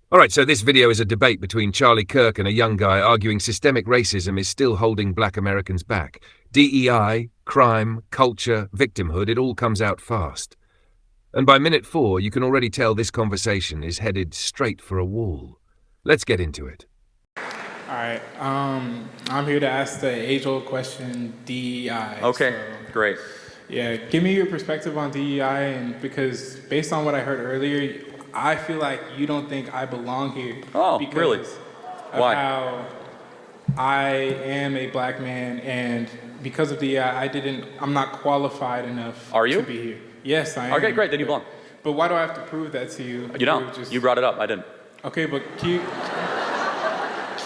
Alright, so this video is a debate between Charlie Kirk and a young guy arguing systemic racism is still holding black Americans back. DEI, crime, culture, victimhood, it all comes out fast. And by minute 4, you can already tell this conversation is headed straight for a wall. Let's get into it. Alright, I'm here to ask the age-old question, DEI. Okay, so, great. Yeah, give me your perspective on DEI, and because based on what I heard earlier, I feel like you don't think I belong here. Oh, because really? Of Why? how I am a black man, and because of DEI, I'm not qualified enough Are you? to be here. Yes, I am. Okay, great, then you belong. But why do I have to prove that to you? You don't. You brought it up, I didn't. Okay, but can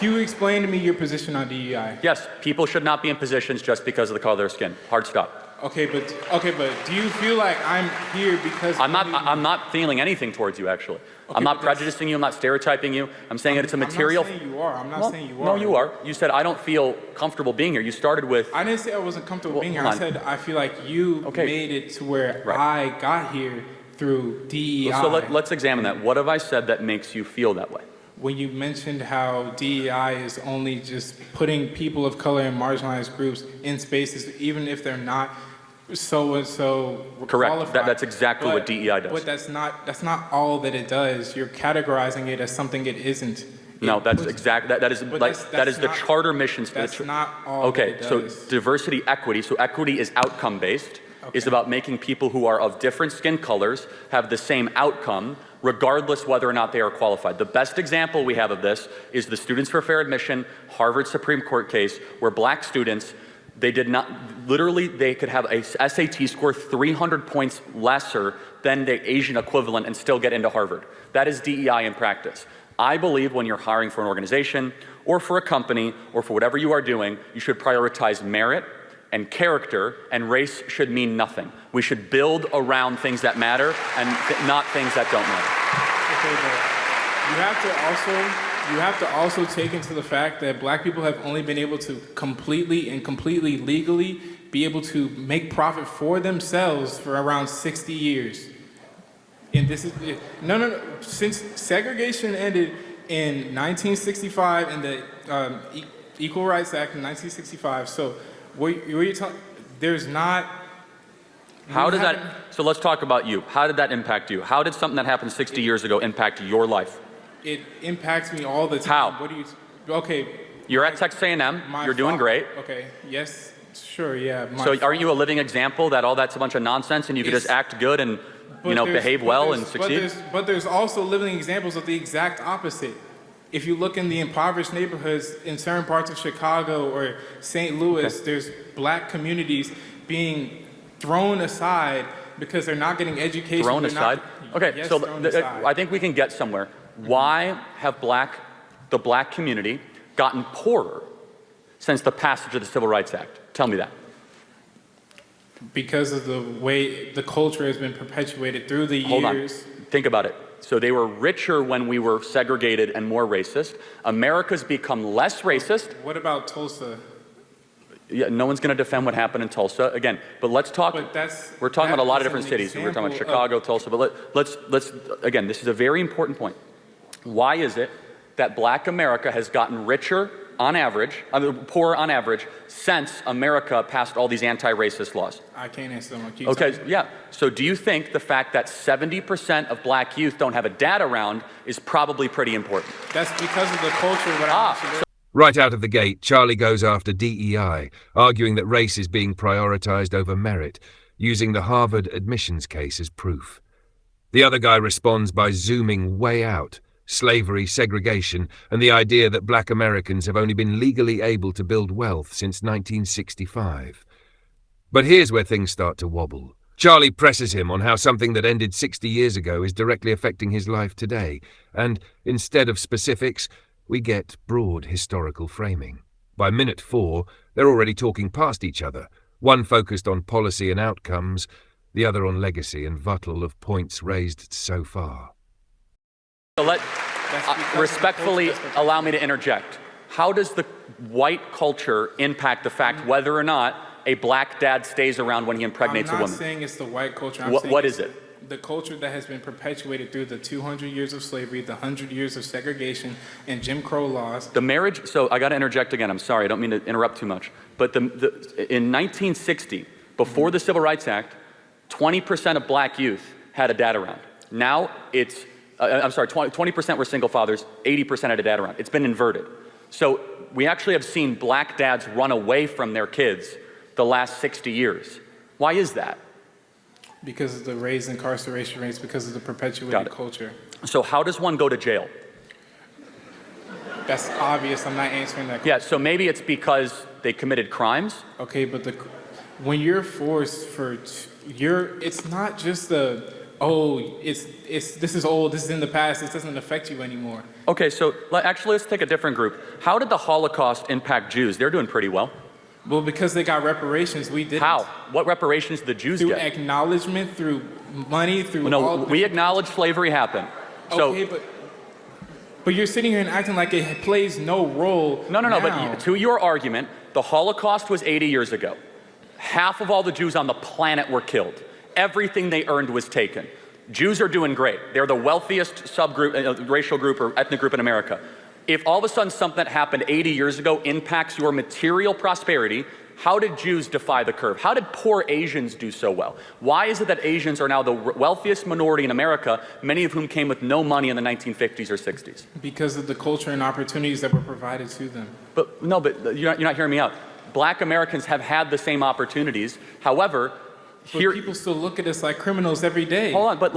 you explain to me your position on DEI? Yes, people should not be in positions just because of the color of their skin. Hard stop. Okay, but do you feel like I'm here because I'm not feeling anything towards you, actually. Okay, I'm not prejudicing you, I'm not stereotyping you. I'm saying that it's a material... I'm not saying you are. I'm not saying you are. No, you are. You said, I don't feel comfortable being here. You started with... I didn't say I wasn't comfortable being here. I said I feel like you made it to where I got here through DEI. So let's examine that. What have I said that makes you feel that way? When you mentioned how DEI is only just putting people of color and marginalized groups in spaces, even if they're not so Correct. qualified. That's exactly what DEI does. But that's not all that it does. You're categorizing it as something it isn't. No, that's exactly that is the charter mission. That's not all. Okay, so diversity, equity. So equity is outcome based. Okay. Is about making people who are of different skin colors have the same outcome, regardless whether or not they are qualified. The best example we have of this is the Students for Fair Admission Harvard Supreme Court case, where black students, they could have a SAT score 300 points lesser than the Asian equivalent and still get into Harvard. That is DEI in practice. I believe when you're hiring for an organization or for a company or for whatever you are doing, you should prioritize merit and character, and race should mean nothing. We should build around things that matter and not things that don't matter. Okay, but you have to also take into the fact that black people have only been able to completely legally be able to make profit for themselves for around 60 years. And this is, no, since segregation ended in 1965 and the Equal Rights Act in 1965, so what you're talking, there's not... How did that, so let's talk about you. How did that impact you? How did something that happened 60 years ago impact your life? It impacts me all the time. How? What do you, okay. You're at Texas A&M, you're doing great. Okay, yes, sure, yeah. So aren't you a living example that all that's a bunch of nonsense and you could just act good and, behave well and succeed? But there's also living examples of the exact opposite. If you look in the impoverished neighborhoods in certain parts of Chicago or St. Louis, there's black communities being thrown aside because they're not getting education. Thrown aside? Okay, yes, so aside. I think we can get somewhere. Why have the black community gotten poorer since the passage of the Civil Rights Act? Tell me that. Because of the way the culture has been perpetuated through the years. Hold on, think about it. So they were richer when we were segregated and more racist. America's become less racist. What about Tulsa? Yeah, no one's going to defend what happened in Tulsa again. But let's talk. We're talking about a lot of different cities. We're talking about Chicago, Tulsa. But let's again. This is a very important point. Why is it that Black America has gotten richer on average, poorer on average, since America passed all these anti-racist laws? I can't answer them. Okay, yeah. So do you think the fact that 70% of black youth don't have a dad around is probably pretty important? That's because of the culture. Right out of the gate, Charlie goes after DEI, arguing that race is being prioritized over merit, using the Harvard admissions case as proof. The other guy responds by zooming way out: slavery, segregation, and the idea that black Americans have only been legally able to build wealth since 1965. But here's where things start to wobble. Charlie presses him on how something that ended 60 years ago is directly affecting his life today, and instead of specifics, we get broad historical framing. By minute 4, they're already talking past each other, one focused on policy and outcomes, the other on legacy and vital of points raised so far. So respectfully allow me to interject. How does the white culture impact the fact whether or not a black dad stays around when he impregnates a woman? I'm not saying it's the white culture. What is it? the culture that has been perpetuated through the 200 years of slavery, the 100 years of segregation, and Jim Crow laws. The marriage, so I got to interject again, I'm sorry, I don't mean to interrupt too much, but in 1960, before the Civil Rights Act, 20% of black youth had a dad around. Now it's, 20% were single fathers, 80% had a dad around. It's been inverted. So we actually have seen black dads run away from their kids the last 60 years. Why is that? Because of the raised incarceration rates, because of the perpetuated culture. So how does one go to jail? That's obvious. I'm not answering that question. Yeah, so maybe it's because they committed crimes? Okay, but when you're forced for, it's not just the, this is old, this is in the past, this doesn't affect you anymore. Okay, so actually let's take a different group. How did the Holocaust impact Jews? They're doing pretty well. Well, because they got reparations, we didn't. How? What reparations did the Jews get? Through acknowledgement, through money, through we acknowledge slavery happened. So, okay, but you're sitting here and acting like it plays no role. No, but to your argument, the Holocaust was 80 years ago. Half of all the Jews on the planet were killed. Everything they earned was taken. Jews are doing great. They're the wealthiest subgroup, racial group or ethnic group in America. If all of a sudden something that happened 80 years ago impacts your material prosperity, how did Jews defy the curve? How did poor Asians do so well? Why is it that Asians are now the wealthiest minority in America, many of whom came with no money in the 1950s or 60s? Because of the culture and opportunities that were provided to them. But you're not hearing me out. Black Americans have had the same opportunities. However, people still look at us like criminals every day. Hold on, but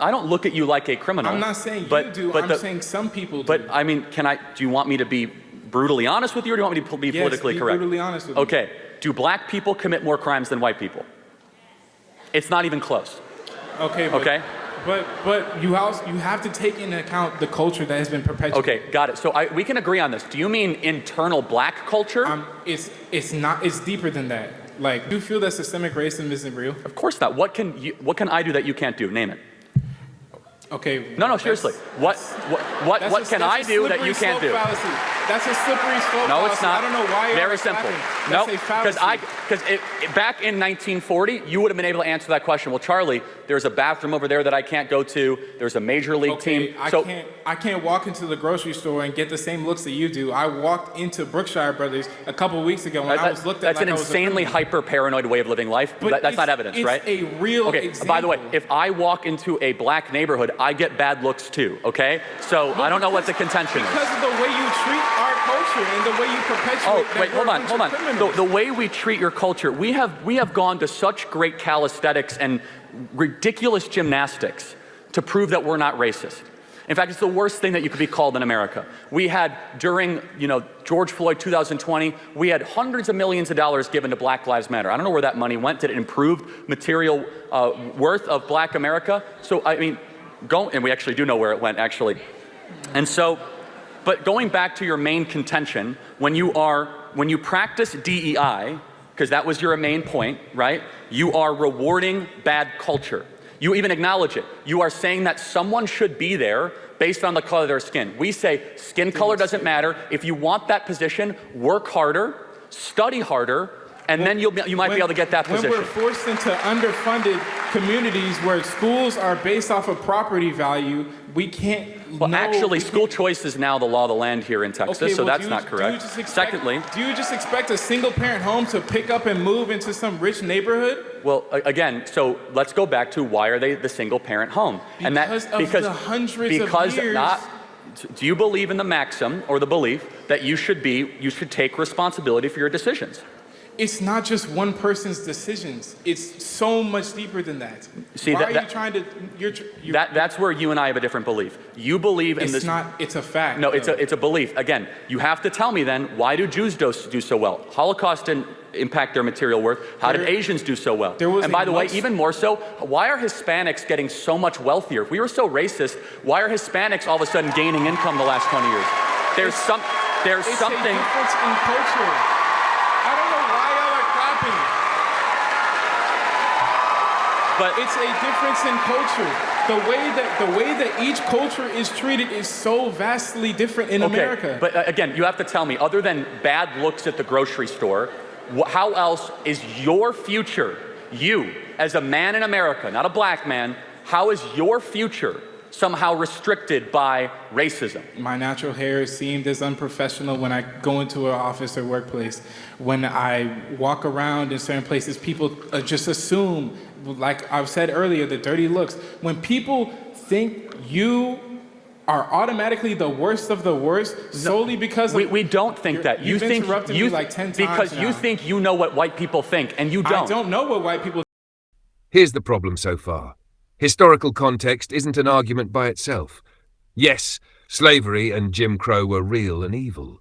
I don't look at you like a criminal. I'm not saying you do, I'm saying some people do. But I mean, do you want me to be brutally honest with you, or do you want me to be politically correct? Yes, be brutally honest with me. Okay, do black people commit more crimes than white people? It's not even close. Okay, but you have to take into account the culture that has been perpetuated. Okay, got it. So we can agree on this. Do you mean internal black culture? It's deeper than that. Like, do you feel that systemic racism isn't real? Of course not. What can I do that you can't do? Name it. Okay. No, seriously. What can I do that you can't do? Fallacy. That's a slippery slope. No, it's not. I don't know why. Very simple. No, because back in 1940, you would have been able to answer that question. Well, Charlie, there's a bathroom over there that I can't go to. There's a major league team. I can't walk into the grocery store and get the same looks that you do. I walked into Brookshire Brothers a couple weeks ago when I was looked at. That's an insanely hyper paranoid way of living life. But that's not evidence, right? It's a real example. By the way, if I walk into a black neighborhood, I get bad looks too. Okay, so I don't know what the contention is. Because of the way you treat our culture and the way you perpetuate. Oh, wait, hold on. The way we treat your culture, we have gone to such great calisthenics and ridiculous gymnastics to prove that we're not racist. In fact, it's the worst thing that you could be called in America. We had, during George Floyd 2020, we had hundreds of millions of dollars given to Black Lives Matter. I don't know where that money went. Did it improve material worth of black America? So, I mean, and we actually do know where it went, actually. And so, but going back to your main contention, when you practice DEI, because that was your main point, right? You are rewarding bad culture. You even acknowledge it. You are saying that someone should be there based on the color of their skin. We say skin color doesn't matter. If you want that position, work harder, study harder, and then you might be able to get that position. When we're forced into underfunded communities where schools are based off of property value, we can't. Well, actually, school choice is now the law of the land here in Texas, so that's not correct. Secondly, do you just expect a single-parent home to pick up and move into some rich neighborhood? Well, again, so let's go back to why are they the single-parent home? Because the hundreds of years. Do you believe in the maxim or the belief that you should take responsibility for your decisions? It's not just one person's decisions. It's so much deeper than that. See, why are you trying to? That's where you and I have a different belief. You believe in this. It's not. It's a fact. No, it's a belief. Again, you have to tell me then, why do Jews do so well? Holocaust didn't impact their material worth. How did Asians do so well? And by the way, even more so, why are Hispanics getting so much wealthier? If we were so racist, why are Hispanics all of a sudden gaining income the last 20 years? There's something. It's a difference in culture. But it's a difference in culture. The way that each culture is treated is so vastly different in America. But again, you have to tell me, other than bad looks at the grocery store, how else is your future, you as a man in America, not a black man, how is your future somehow restricted by racism? My natural hair is seemed as unprofessional when I go into an office or workplace. When I walk around in certain places, people just assume, like I've said earlier, the dirty looks. When people think you are automatically the worst of the worst solely because we don't think that. You've interrupted me like 10 times because now. you think you know what white people think, and you don't. I don't know what white people. Here's the problem so far. Historical context isn't an argument by itself. Yes, slavery and Jim Crow were real and evil.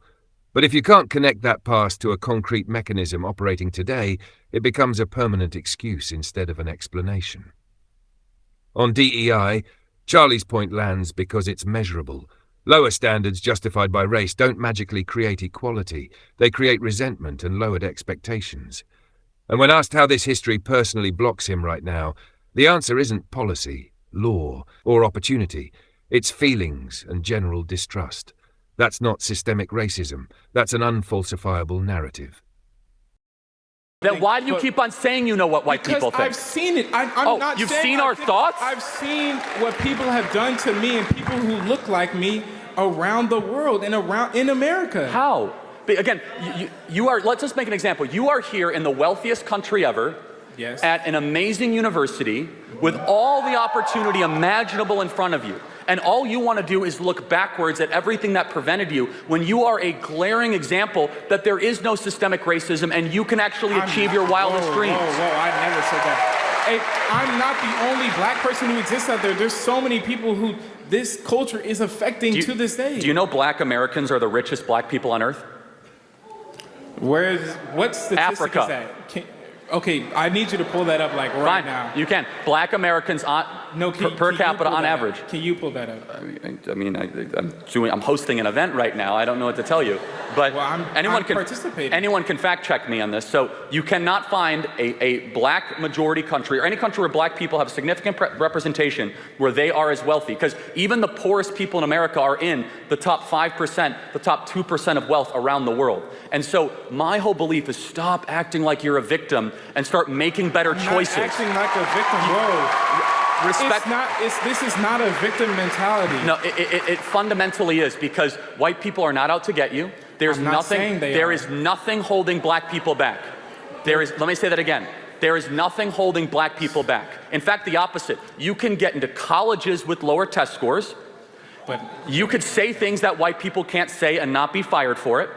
But if you can't connect that past to a concrete mechanism operating today, it becomes a permanent excuse instead of an explanation. On DEI, Charlie's point lands because it's measurable. Lower standards justified by race don't magically create equality. They create resentment and lowered expectations. And when asked how this history personally blocks him right now, the answer isn't policy, law, or opportunity. It's feelings and general distrust. That's not systemic racism. That's an unfalsifiable narrative. Then why do you keep on saying you know what white people think? I've seen it. I'm not you've saying seen I our think- thoughts? I've seen what people have done to me and people who look like me around the world and around in America. How? Again, you are, let's just make an example. You are here in the wealthiest country ever, Yes. at an amazing university, with all the opportunity imaginable in front of you. And all you want to do is look backwards at everything that prevented you, when you are a glaring example that there is no systemic racism and you can actually achieve your wildest dreams. Whoa, I never said that. Hey, I'm not the only black person who exists out there. There's so many people who this culture is affecting to this day. Do you know black Americans are the richest black people on earth? What statistic Africa. is that? Okay, I need you to pull that up like right Fine, now. you can. Black Americans per capita on average. Can you pull that up? I'm hosting an event right now. I don't know what to tell you, but I'm participating. Anyone can fact check me on this. So you cannot find a black majority country or any country where black people have significant representation where they are as wealthy, because even the poorest people in America are in the top 5%, the top 2% of wealth around the world. And so my whole belief is stop acting like you're a victim and start making better choices. Not acting like a victim. Whoa. Respect. This is not a victim mentality. No, it fundamentally is, because white people are not out to get you. There's I'm not saying they There are. is nothing holding black people back. Let me say that again. There is nothing holding black people back. In fact, the opposite. You can get into colleges with lower test scores. But You could say things that white people can't say and not be fired for it.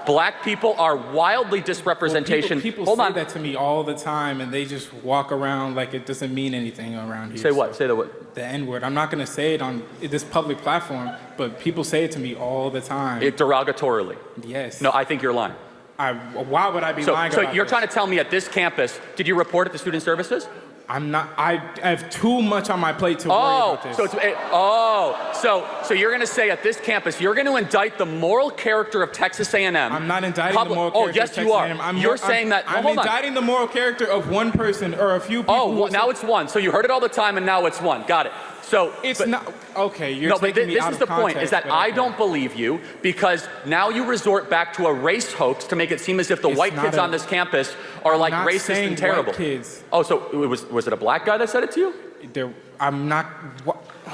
Black people are wildly disrepresentation. People Hold say on. that to me all the time, and they just walk around like it doesn't mean anything around here. Say what? Say the what? The N-word. I'm not going to say it on this public platform, but people say it to me all the time. Derogatorily. Yes. No, I think you're lying. Why would I be lying So about you're this? trying to tell me at this campus, did you report it to student services? I'm not. I have too much on my plate to worry about this. So you're going to say at this campus, you're going to indict the moral character of Texas A&M. I'm not indicting the moral character. Oh, yes, of Texas you are. A&M. You're saying that. I'm hold on. indicting the moral character of one person or a few people. Oh, well, now it's one. So you heard it all the time, and now it's one. Got it. So it's not okay. You're no, but taking me this out is of the point: context, is that but I okay. don't believe you, because now you resort back to a race hoax to make it seem as if the It's white not kids a- on this campus are like not racist saying and terrible. white kids. Oh, so was it a black guy that said it to you? I'm not.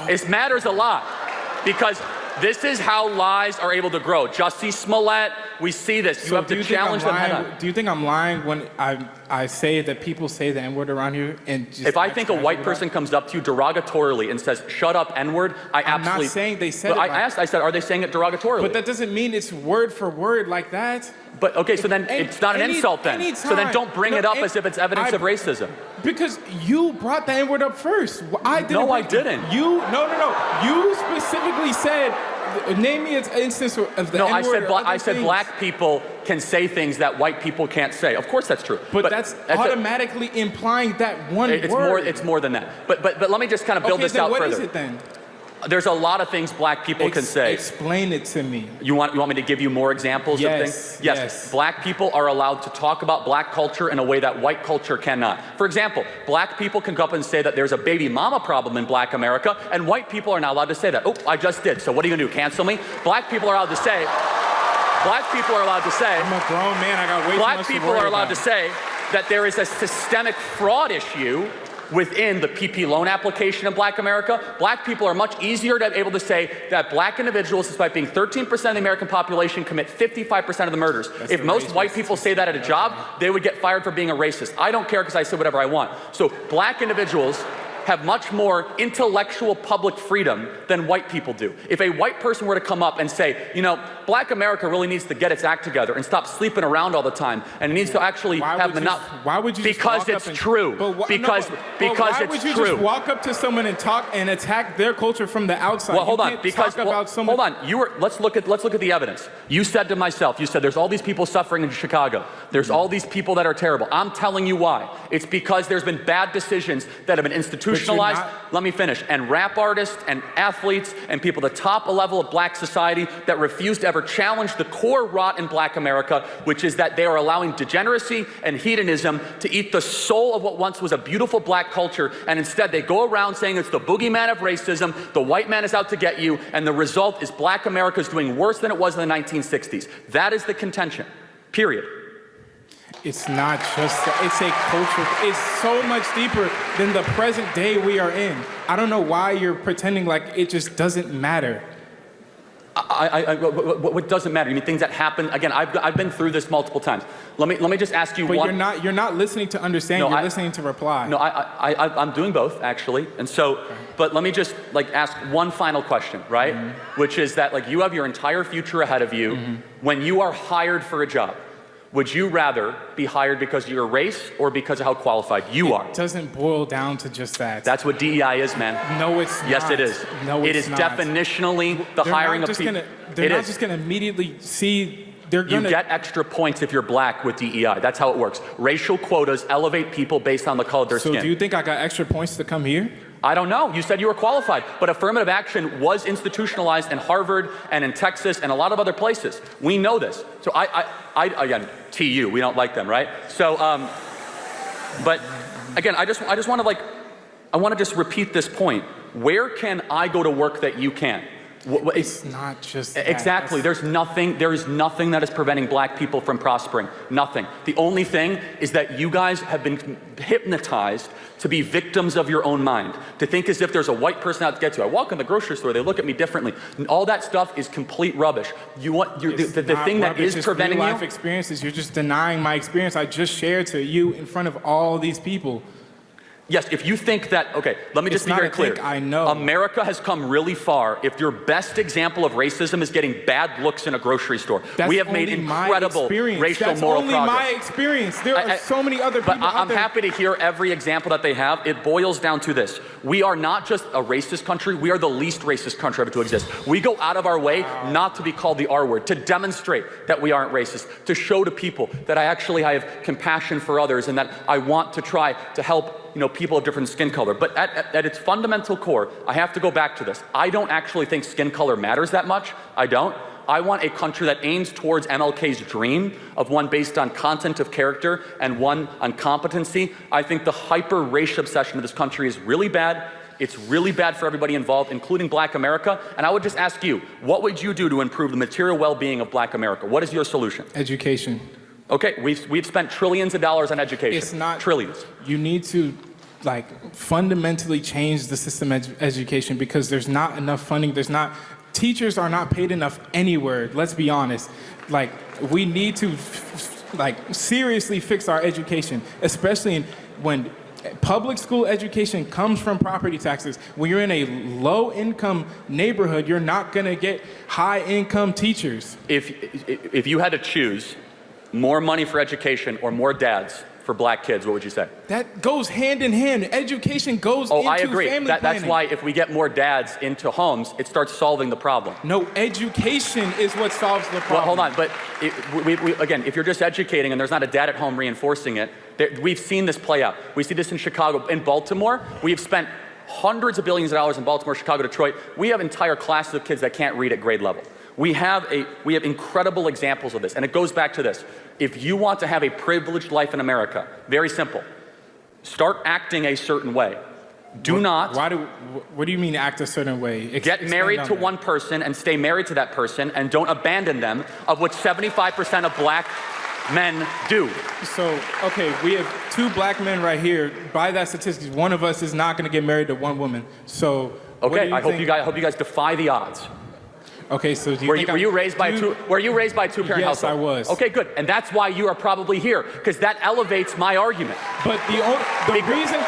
It matters a lot, because this is how lies are able to grow. Jussie Smollett, we see this. You have to challenge them head on. Do you think I'm lying when I say that people say the N-word around here? And just If I think a act white casual person comes up to you derogatorily and says, "Shut up, N-word," I I'm absolutely. not saying they said But it. I said, are they saying it derogatorily? But that doesn't mean it's word for word like that. But okay, so then it's not an insult then. So then don't bring it up as if it's evidence of racism. Because you brought the N-word up first. I didn't. No, I didn't. No. You specifically said, name me an instance of the No, N-word. I said black people can say things that white people can't say. Of course that's true. But that's automatically implying that one word. It's more than that. But let me just kind of build this out further. What is it then? There's a lot of things black people can say. Explain it to me. You want me to give you more examples of things? Yes. Black people are allowed to talk about black culture in a way that white culture cannot. For example, black people can go up and say that there's a baby mama problem in black America, and white people are not allowed to say that. Oh, I just did. So what are you gonna do? Cancel me? Black people are allowed to say. Black people are allowed to say. I'm a grown man. I got way too much to worry Black people are allowed about. to say that there is a systemic fraud issue within the PP loan application in Black America, Black people are much easier to be able to say that Black individuals, despite being 13% of the American population, commit 55% of the murders. If most white people say that at a job, they would get fired for being a racist. I don't care because I say whatever I want. So Black individuals have much more intellectual public freedom than white people do. If a white person were to come up and say, you know, Black America really needs to get its act together and stop sleeping around all the time, and it needs to actually have why would you? Because it's true. Because why would you just walk up to someone and talk and attack their culture from the outside? Well, hold on. Hold on. Let's look at the evidence. You said to myself, you said there's all these people suffering in Chicago. There's all these people that are terrible. I'm telling you why. It's because there's been bad decisions that have been institutionalized. Let me finish. And rap artists and athletes and people at the top level of Black society that refuse to ever challenge the core rot in Black America, which is that they are allowing degeneracy and hedonism to eat the soul of what once was a beautiful Black culture, and instead they go around saying it's the boogeyman of racism, the white man is out to get you, and the result is Black America is doing worse than it was in the 1960s. That is the contention, period. It's not just, it's a culture. It's so much deeper than the present day we are in. I don't know why you're pretending like it just doesn't matter. What doesn't matter? You mean things that happen? Again, I've been through this multiple times. Let me just ask you one. But you're not listening to understand. You're listening to reply. No, I'm doing both actually. And so, okay. But let me just ask one final question, right? Mm-hmm. Which is that you have your entire future ahead of you. Mm-hmm. When you are hired for a job, would you rather be hired because of your race or because of how qualified you are? It doesn't boil down to just that. That's what DEI is, man. No, it's not. Yes, it is. No, it's not. It is definitionally the hiring of people. They're not just going to immediately see. You get extra points if you're Black with DEI. That's how it works. Racial quotas elevate people based on the color of their skin. So do you think I got extra points to come here? I don't know. You said you were qualified, but affirmative action was institutionalized in Harvard and in Texas and a lot of other places. We know this. So I again, TU, we don't like them, right? So, but again, I just want to I want to just repeat this point. Where can I go to work that you can? It's not just that. Exactly. There is nothing that is preventing Black people from prospering. Nothing. The only thing is that you guys have been hypnotized to be victims of your own mind, to think as if there's a white person out to get you. I walk in the grocery store, they look at me differently. All that stuff is complete rubbish. The thing that is preventing you. Life experiences. You're just denying my experience I just shared to you in front of all these people. Yes, if you think that, okay, let me just be very clear. I know. America has come really far if your best example of racism is getting bad looks in a grocery store. We have made incredible racial moral progress. That's only my experience. There are so many other people out there. I'm happy to hear every example that they have. It boils down to this. We are not just a racist country, we are the least racist country ever to exist. We go out of our way not to be called the R word, to demonstrate that we aren't racist, to show to people that I have compassion for others and that I want to try to help people of different skin color. But at its fundamental core, I have to go back to this. I don't actually think skin color matters that much. I don't. I want a country that aims towards MLK's dream of one based on content of character and one on competency. I think the hyper-race obsession of this country is really bad. It's really bad for everybody involved, including Black America. And I would just ask you, what would you do to improve the material well-being of Black America? What is your solution? Education. Okay, we've spent trillions of dollars on education. It's not trillions. You need to fundamentally change the system of education because there's not enough funding. Teachers are not paid enough anywhere. Let's be honest. We need to seriously fix our education, especially when public school education comes from property taxes. When you're in a low-income neighborhood, you're not going to get high-income teachers. If you had to choose more money for education or more dads for Black kids, what would you say? That goes hand in hand. Education goes into I agree. Family That's planning. why if we get more dads into homes, it starts solving the problem. No, education is what solves the problem. Well, hold on, but again, if you're just educating and there's not a dad at home reinforcing it, we've seen this play out. We see this in Chicago. In Baltimore, we've spent hundreds of billions of dollars in Baltimore, Chicago, Detroit. We have entire classes of kids that can't read at grade level. We have incredible examples of this, and it goes back to this. If you want to have a privileged life in America, very simple, start acting a certain way. What do you mean act a certain way? Get married to one person and stay married to that person and don't abandon them, of which 75% of Black men do. So, okay, we have 2 black men right here. By that statistics, one of us is not going to get married to one woman. So, Okay, I hope you guys defy the odds. Okay, so do you Were think you raised by a two-parent Yes, household? I was. Okay, good. And that's why you are probably here, because that elevates my argument. But the reason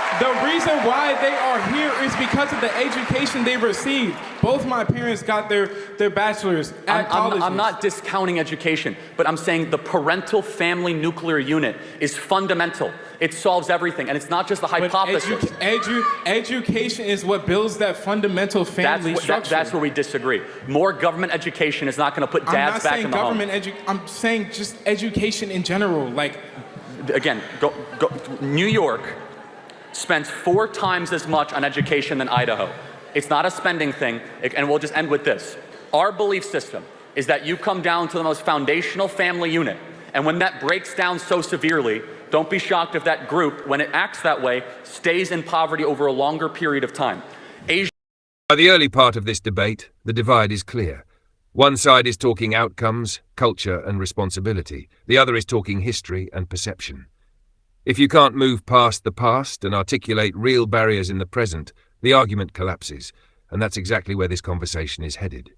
why they are here is because of the education they received. Both my parents got their bachelors at colleges. I'm not discounting education, but I'm saying the parental family nuclear unit is fundamental. It solves everything, and it's not just a hypothesis. Education is what builds that fundamental family structure. That's where we disagree. More government education is not going to put dads back in the home. I'm saying just education in general. Like, again, New York spends 4 times as much on education than Idaho. It's not a spending thing, and we'll just end with this. Our belief system is that you come down to the most foundational family unit, and when that breaks down so severely, don't be shocked if that group, when it acts that way, stays in poverty over a longer period of time. By the early part of this debate, the divide is clear. One side is talking outcomes, culture, and responsibility. The other is talking history and perception. If you can't move past the past and articulate real barriers in the present, the argument collapses, and that's exactly where this conversation is headed.